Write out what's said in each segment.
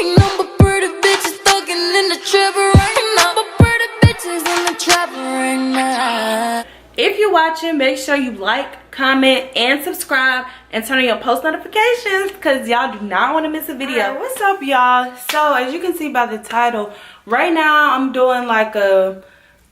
Ain't no but pretty bitches thugging in the trap right now. But pretty bitches in the trap right now. If you're watching, make sure you like, comment, and subscribe, and turn on your post notifications because y'all do not want to miss a video. Right, what's up, y'all? So as you can see by the title, right now I'm doing like a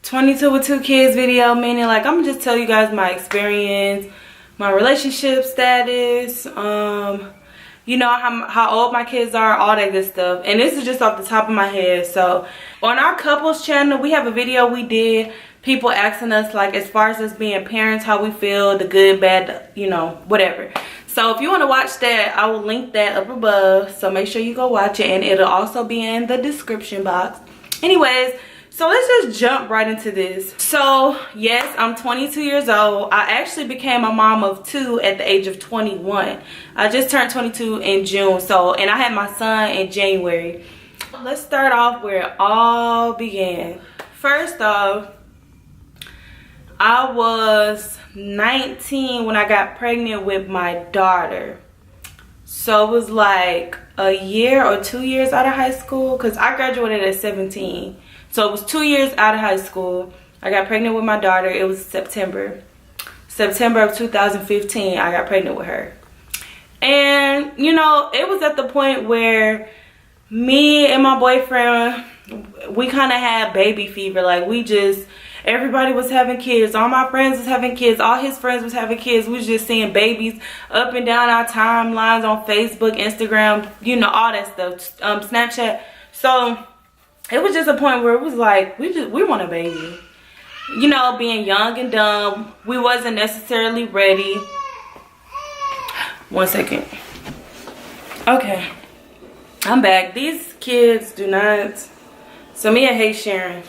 22 with 2 kids video, meaning like I'm gonna just tell you guys my experience, my relationship status, you know, how old my kids are, all that good stuff. And this is just off the top of my head. So on our couples channel, we have a video we did, people asking us like as far as us being parents, how we feel, the good, bad, you know, whatever. So if you want to watch that, I will link that up above, so make sure you go watch it, and it'll also be in the description box. Anyways, so let's just jump right into this. So yes, I'm 22 years old. I actually became a mom of 2 at the age of 21. I just turned 22 in June, so, and I had my son in January. Let's start off where it all began. First off, I was 19 when I got pregnant with my daughter. So it was like a year or 2 years out of high school, because I graduated at 17. So it was 2 years out of high school. I got pregnant with my daughter. It was September of 2015, I got pregnant with her. And, you know, it was at the point where me and my boyfriend, we kind of had baby fever. Like, everybody was having kids. All my friends was having kids. All his friends was having kids. We was just seeing babies up and down our timelines on Facebook, Instagram, you know, all that stuff, Snapchat. So it was just a point where it was like, we want a baby. You know, being young and dumb, we wasn't necessarily ready. One second. Okay, I'm back. These kids do not, so me and hate sharing.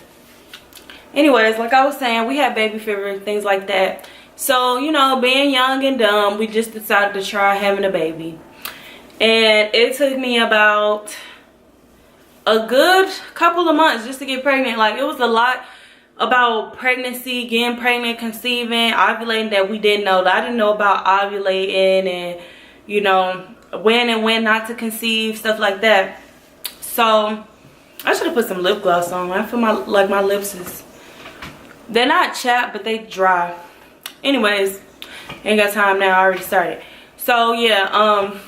Anyways, like I was saying, we had baby fever, things like that. So, you know, being young and dumb, we just decided to try having a baby. And it took me about a good couple of months just to get pregnant. Like, it was a lot about pregnancy, getting pregnant, conceiving, ovulating that we didn't know. I didn't know about ovulating and, you know, when and when not to conceive, stuff like that. So I should have put some lip gloss on. I feel my lips is, they're not chapped, but they dry. Anyways, ain't got time now, I already started. So yeah,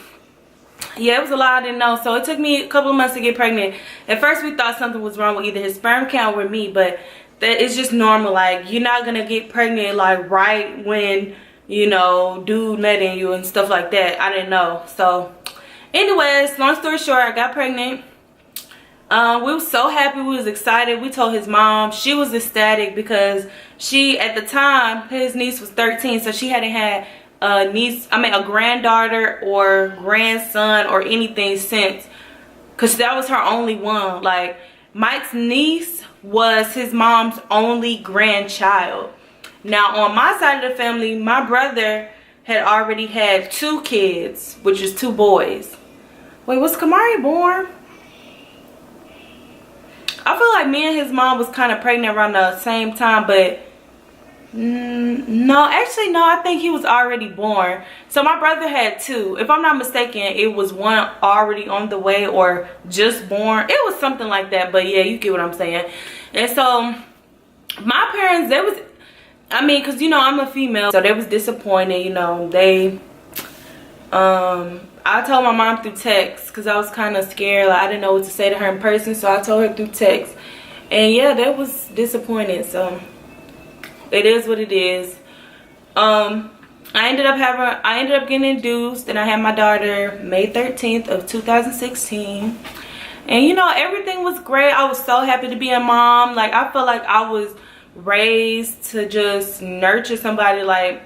yeah, it was a lot I didn't know. So it took me a couple of months to get pregnant. At first we thought something was wrong with either his sperm count or me, but that is just normal. Like, you're not gonna get pregnant like right when, you know, dude nutting you and stuff like that. I didn't know. So anyways, long story short, I got pregnant. We were so happy, we was excited. We told his mom. She was ecstatic because she, at the time, his niece was 13, so she hadn't had a granddaughter or grandson or anything since, because that was her only one. Like, Mike's niece was his mom's only grandchild. Now on my side of the family, my brother had already had 2 kids, which is 2 boys. Wait, was Kamari born? I feel like me and his mom was kind of pregnant around the same time, but no, actually no, I think he was already born. So my brother had 2. If I'm not mistaken, it was one already on the way or just born. It was something like that, but yeah, you get what I'm saying. And so my parents, they was, I mean, because, you know, I'm a female, so they was disappointed, you know. They, I told my mom through text because I was kind of scared. Like, I didn't know what to say to her in person, so I told her through text. And yeah, that was disappointed. So it is what it is. I ended up getting induced, and I had my daughter May 13th of 2016. And you know, everything was great. I was so happy to be a mom. Like, I felt like I was raised to just nurture somebody. Like,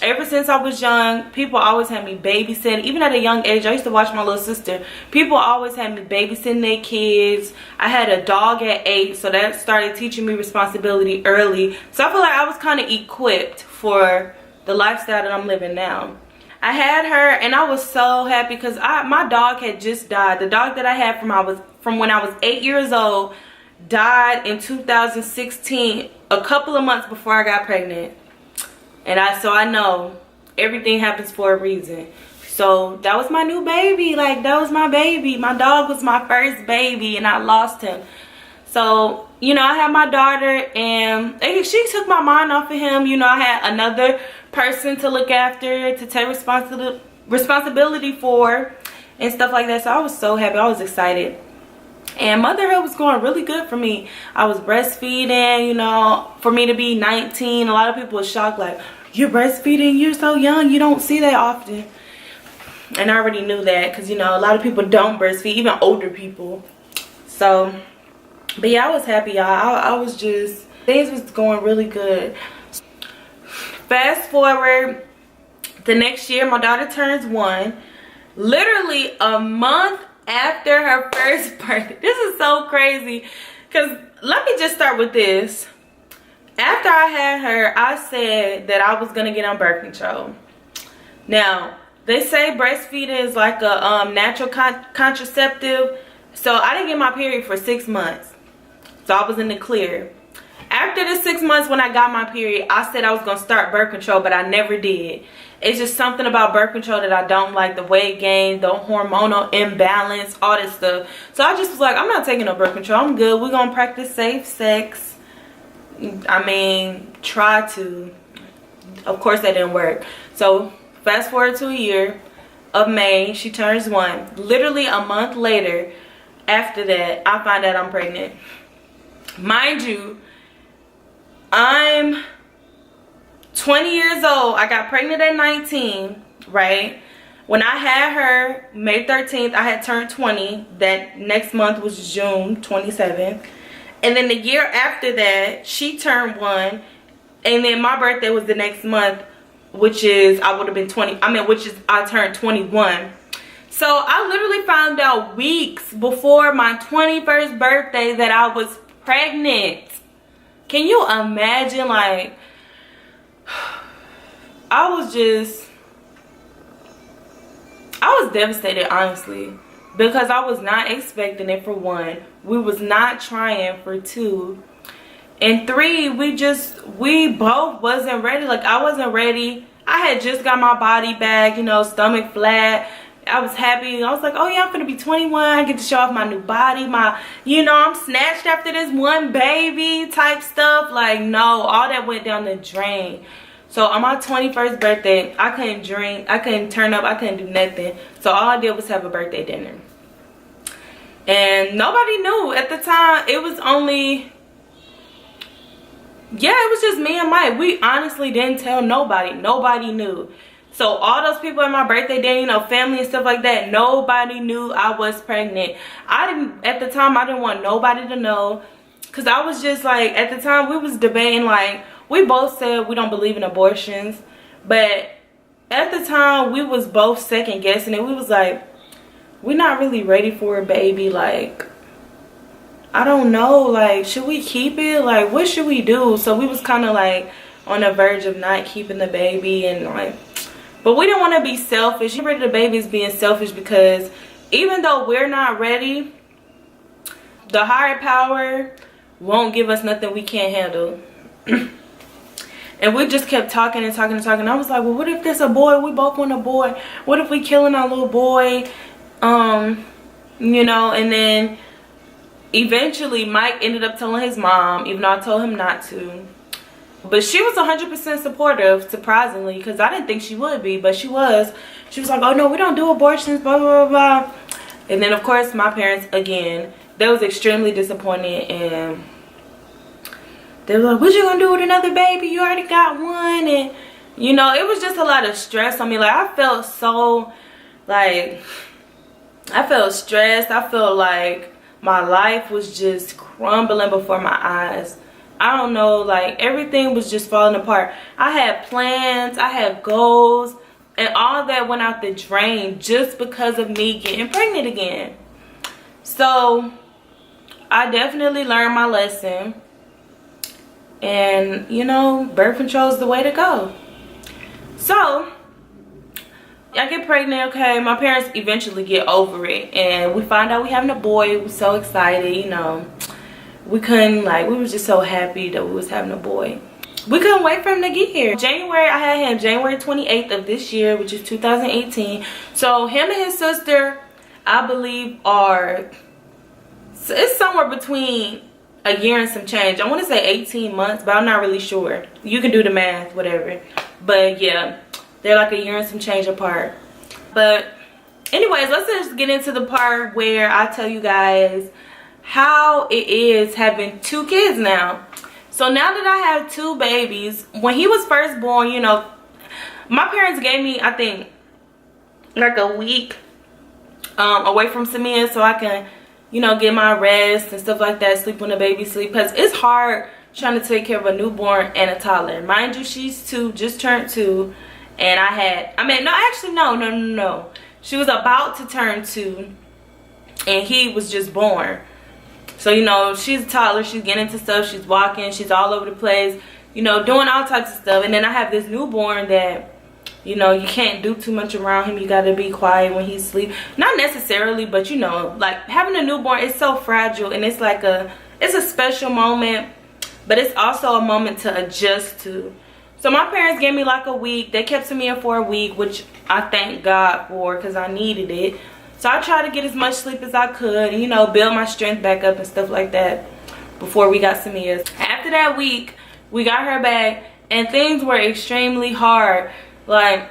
ever since I was young, people always had me babysitting. Even at a young age, I used to watch my little sister. People always had me babysitting their kids. I had a dog at 8, so that started teaching me responsibility early. So I feel like I was kind of equipped for the lifestyle that I'm living now. I had her, and I was so happy because my dog had just died. The dog that I had from when I was 8 years old died in 2016, a couple of months before I got pregnant. And so I know everything happens for a reason. So that was my new baby. Like, that was my baby. My dog was my first baby and I lost him. So, you know, I had my daughter and she took my mind off of him. You know, I had another person to look after, to take responsibility for and stuff like that. So I was so happy. I was excited. And motherhood was going really good for me. I was breastfeeding, you know. For me to be 19, a lot of people were shocked, like, you're breastfeeding, you're so young, you don't see that often. And I already knew that because, you know, a lot of people don't breastfeed, even older people. So, but yeah, I was happy, y'all. I was just, things was going really good. Fast forward, the next year, my daughter turns 1. Literally a month after her first birthday. This is so crazy. Because let me just start with this. After I had her, I said that I was going to get on birth control. Now, they say breastfeeding is like a natural contraceptive. So I didn't get my period for 6 months. So I was in the clear. After the 6 months when I got my period, I said I was going to start birth control, but I never did. It's just something about birth control that I don't like. The weight gain, the hormonal imbalance, all this stuff. So I just was like, I'm not taking no birth control. I'm good. We're going to practice safe sex. I mean, try to. Of course, that didn't work. So fast forward to a year of May. She turns 1. Literally a month later, after that, I find out I'm pregnant. Mind you, I'm 20 years old. I got pregnant at 19, right? When I had her, May 13th, I had turned 20. That next month was June 27th. And then the year after that, she turned 1. And then my birthday was the next month, which is, I would have been 20. I mean, which is, I turned 21. So I literally found out weeks before my 21st birthday that I was pregnant. Can you imagine? Like, I was devastated, honestly, because I was not expecting it, for 1. We was not trying, for 2. And 3, we both wasn't ready. Like, I wasn't ready. I had just got my body back, you know, stomach flat. I was happy. I was like, oh yeah, I'm gonna be 21. I get to show off my new body. You know, I'm snatched after this one baby type stuff. Like, no, all that went down the drain. So on my 21st birthday, I couldn't drink. I couldn't turn up. I couldn't do nothing. So all I did was have a birthday dinner. And nobody knew at the time. It was only, yeah, it was just me and Mike. We honestly didn't tell nobody. Nobody knew. So all those people at my birthday dinner, you know, family and stuff like that, nobody knew I was pregnant. At the time, I didn't want nobody to know. Because I was just like, at the time, we was debating, like, we both said we don't believe in abortions. But at the time, we was both second guessing it. We was like, we're not really ready for a baby. Like, I don't know. Like, should we keep it? Like, what should we do? So we was kind of like on the verge of not keeping the baby. And like, but we didn't want to be selfish. Getting rid of the baby is being selfish, because even though we're not ready, the higher power won't give us nothing we can't handle. And we just kept talking and talking and talking. I was like, well, what if there's a boy? We both want a boy. What if we killing our little boy? You know, and then eventually Mike ended up telling his mom, even though I told him not to. But she was 100% supportive, surprisingly, because I didn't think she would be, but she was. She was like, oh no, we don't do abortions, blah, blah, blah, blah. And then, of course, my parents, again, they was extremely disappointed, and they were like, what you gonna do with another baby? You already got one. And, you know, it was just a lot of stress on me. Like, I felt so, like, I felt stressed. I felt like my life was just crumbling before my eyes. I don't know, like, everything was just falling apart. I had plans, I had goals, and all that went out the drain just because of me getting pregnant again. So I definitely learned my lesson. And, you know, birth control is the way to go. So I get pregnant, okay. My parents eventually get over it, and we find out we having a boy. We're so excited, you know. We couldn't, like, we was just so happy that we was having a boy. we couldn't wait for him to get here. January, I had him January 28th of this year, which is 2018. So him and his sister, I believe, are, it's somewhere between a year and some change. I want to say 18 months, but I'm not really sure. You can do the math, whatever. But yeah, they're like a year and some change apart. But anyways, let's just get into the part where I tell you guys how it is having 2 kids now. So now that I have 2 babies, when he was first born, you know, my parents gave me, I think, like a week away from Samia so I can, you know, get my rest and stuff like that, sleep when the baby sleep, because it's hard trying to take care of a newborn and a toddler. Mind you, she's 2, just turned 2, and no, she was about to turn 2 and he was just born. So, you know, she's a toddler, she's getting into stuff, she's walking, she's all over the place, you know, doing all types of stuff. And then I have this newborn that, you know, you can't do too much around him. You got to be quiet when he's asleep. Not necessarily, but you know, like having a newborn is so fragile, and it's like it's a special moment, but it's also a moment to adjust to. So my parents gave me like a week. They kept Samia for a week, which I thank God for because I needed it. So I tried to get as much sleep as I could and, you know, build my strength back up and stuff like that before we got Samia. After that week, we got her back and things were extremely hard. Like,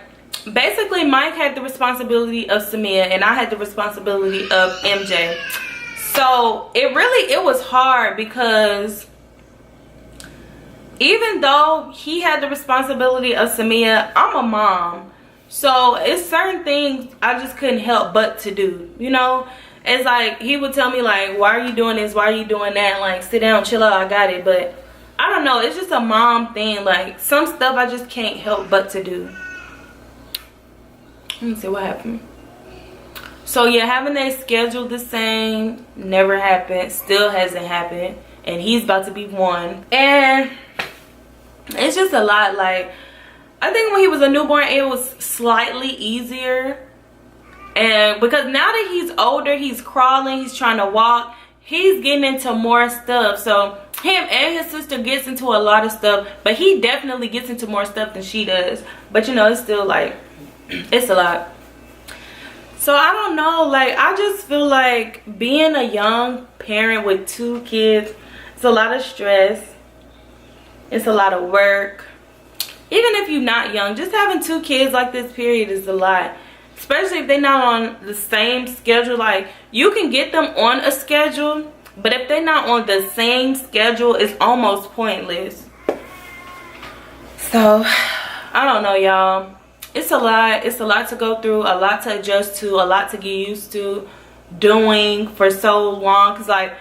basically, Mike had the responsibility of Samia and I had the responsibility of MJ. So it was hard because even though he had the responsibility of Samia, I'm a mom. So it's certain things I just couldn't help but to do, you know. It's like he would tell me like, why are you doing this, why are you doing that, like sit down, chill out, I got it. But I don't know, it's just a mom thing. Like some stuff I just can't help but to do. Let me see what happened. So yeah, having their schedule the same never happened, still hasn't happened, and he's about to be 1. And it's just a lot. Like I think when he was a newborn it was slightly easier, and because now that he's older, he's crawling, he's trying to walk, he's getting into more stuff. So him and his sister gets into a lot of stuff, but he definitely gets into more stuff than she does. But you know, it's still like, it's a lot. So I don't know, like I just feel like being a young parent with 2 kids, it's a lot of stress, it's a lot of work. Even if you're not young, just having 2 kids like this period is a lot, especially if they're not on the same schedule. Like you can get them on a schedule, but if they're not on the same schedule, it's almost pointless. So I don't know, y'all. It's a lot. It's a lot to go through, a lot to adjust to, a lot to get used to doing for so long. Because like,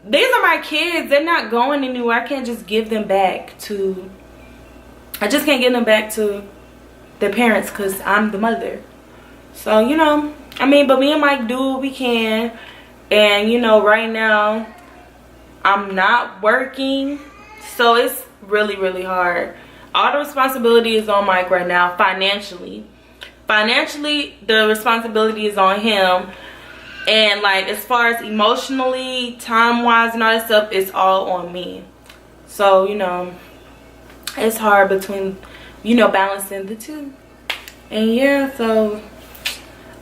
these are my kids, they're not going anywhere. I can't just give them back to, I just can't give them back to their parents because I'm the mother. So, you know, I mean, but me and Mike do what we can. And, you know, right now, I'm not working. So it's really, really hard. All the responsibility is on Mike right now, financially. Financially, the responsibility is on him. And, like, as far as emotionally, time-wise, and all that stuff, it's all on me. So, you know, it's hard between, you know, balancing the 2. And yeah, so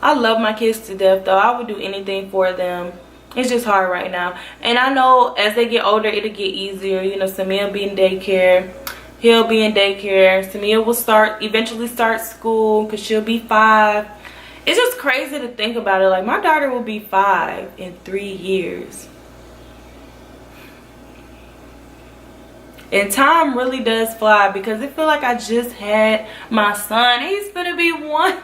I love my kids to death though. I would do anything for them. It's just hard right now. And I know as they get older, it'll get easier. You know, Samia will be in daycare. He'll be in daycare. Samia will eventually start school because she'll be 5. It's just crazy to think about it. Like my daughter will be 5 in 3 years. And time really does fly because I feel like I just had my son. He's gonna be 1.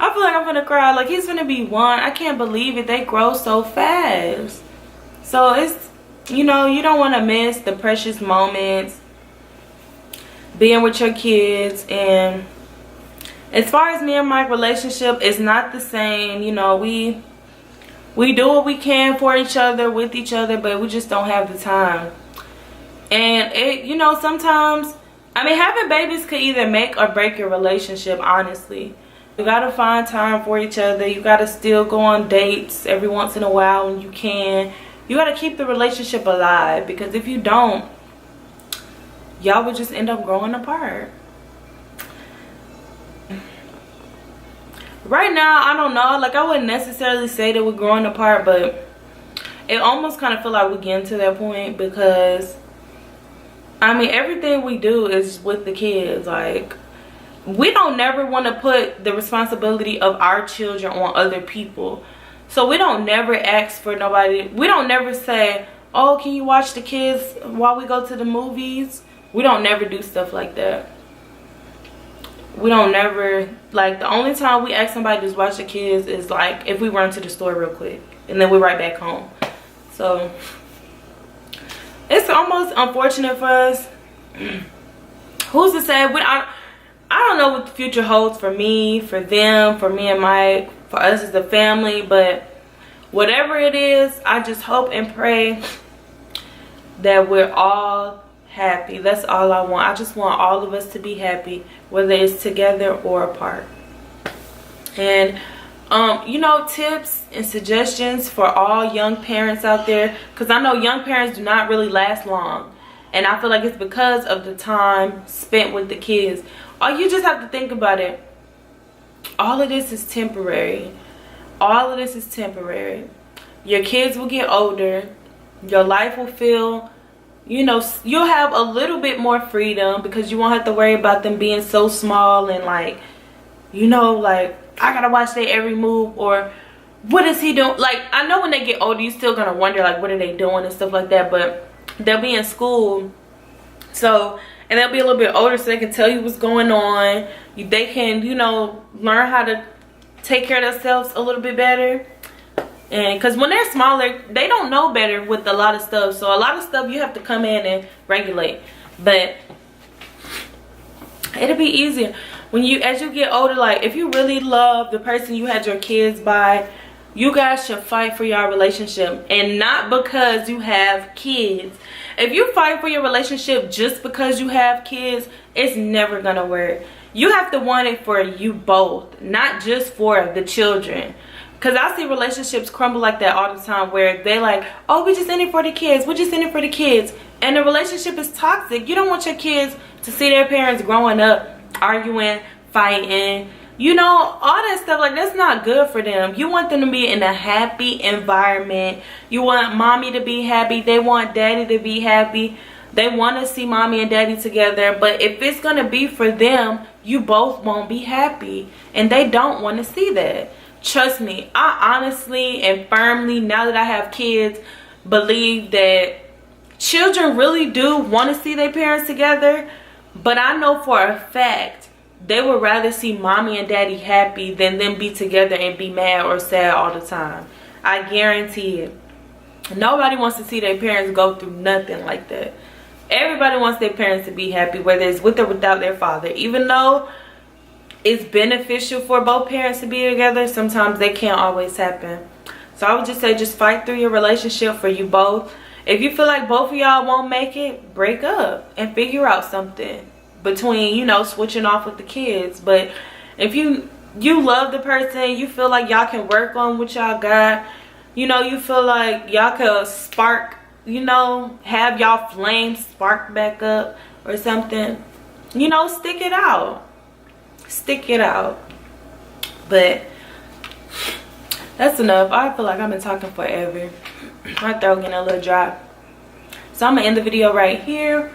I feel like I'm gonna cry. Like he's gonna be 1. I can't believe it. They grow so fast. So it's, you know, you don't want to miss the precious moments being with your kids. And as far as me and my relationship, it's not the same. You know, we do what we can for each other, with each other, but we just don't have the time. And it, you know, sometimes, I mean, having babies could either make or break your relationship, honestly. You gotta find time for each other. You gotta still go on dates every once in a while when you can. You gotta keep the relationship alive, because if you don't, y'all would just end up growing apart. Right now, I don't know. Like, I wouldn't necessarily say that we're growing apart, but it almost kind of feel like we're getting to that point because, I mean, everything we do is with the kids. Like, we don't never want to put the responsibility of our children on other people. So we don't never ask for nobody. We don't never say, oh, can you watch the kids while we go to the movies? We don't never do stuff like that. We don't never, like, the only time we ask somebody to watch the kids is like if we run to the store real quick and then we're right back home. So it's almost unfortunate for us. Who's to say? I don't know what the future holds for me, for them, for me and Mike, for us as a family, but whatever it is, I just hope and pray that we're all happy. That's all I want. I just want all of us to be happy, whether it's together or apart. And you know, tips and suggestions for all young parents out there, because I know young parents do not really last long, and I feel like it's because of the time spent with the kids. Or you just have to think about it. All of this is temporary. All of this is temporary. Your kids will get older. Your life will feel, you know, you'll have a little bit more freedom because you won't have to worry about them being so small and like, you know, like, I gotta watch their every move, or what is he doing? Like, I know when they get older, you're still gonna wonder, like, what are they doing and stuff like that, but they'll be in school, so, and they'll be a little bit older, so they can tell you what's going on. They can, you know, learn how to take care of themselves a little bit better. And because when they're smaller, they don't know better with a lot of stuff, so a lot of stuff you have to come in and regulate. But it'll be easier when you, as you get older. Like, if you really love the person you had your kids by, you guys should fight for your relationship, and not because you have kids. If you fight for your relationship just because you have kids, it's never gonna work. You have to want it for you both, not just for the children. Because I see relationships crumble like that all the time, where they like, oh, we just in it for the kids, we're just in it for the kids, and the relationship is toxic. You don't want your kids to see their parents growing up arguing, fighting, you know, all that stuff. Like, that's not good for them. You want them to be in a happy environment. You want mommy to be happy. They want daddy to be happy. They want to see mommy and daddy together. But if it's going to be for them, you both won't be happy, and they don't want to see that. Trust me, I honestly and firmly, now that I have kids, believe that children really do want to see their parents together. But I know for a fact they would rather see mommy and daddy happy than them be together and be mad or sad all the time. I guarantee it. Nobody wants to see their parents go through nothing like that. Everybody wants their parents to be happy, whether it's with or without their father. Even though it's beneficial for both parents to be together, sometimes they can't always happen. So I would just say, just fight through your relationship for you both. If you feel like both of y'all won't make it, break up and figure out something between, you know, switching off with the kids. But if you love the person, you feel like y'all can work on what y'all got, you know, you feel like y'all could spark, you know, have y'all flames spark back up or something, you know, stick it out. Stick it out. But that's enough. I feel like I've been talking forever. My throat getting a little dry, so I'm gonna end the video right here.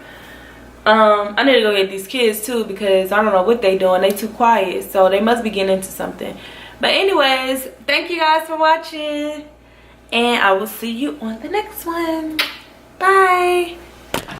I need to go get these kids too, because I don't know what they doing. They too quiet, so they must be getting into something. But anyways, thank you guys for watching, and I will see you on the next one. Bye.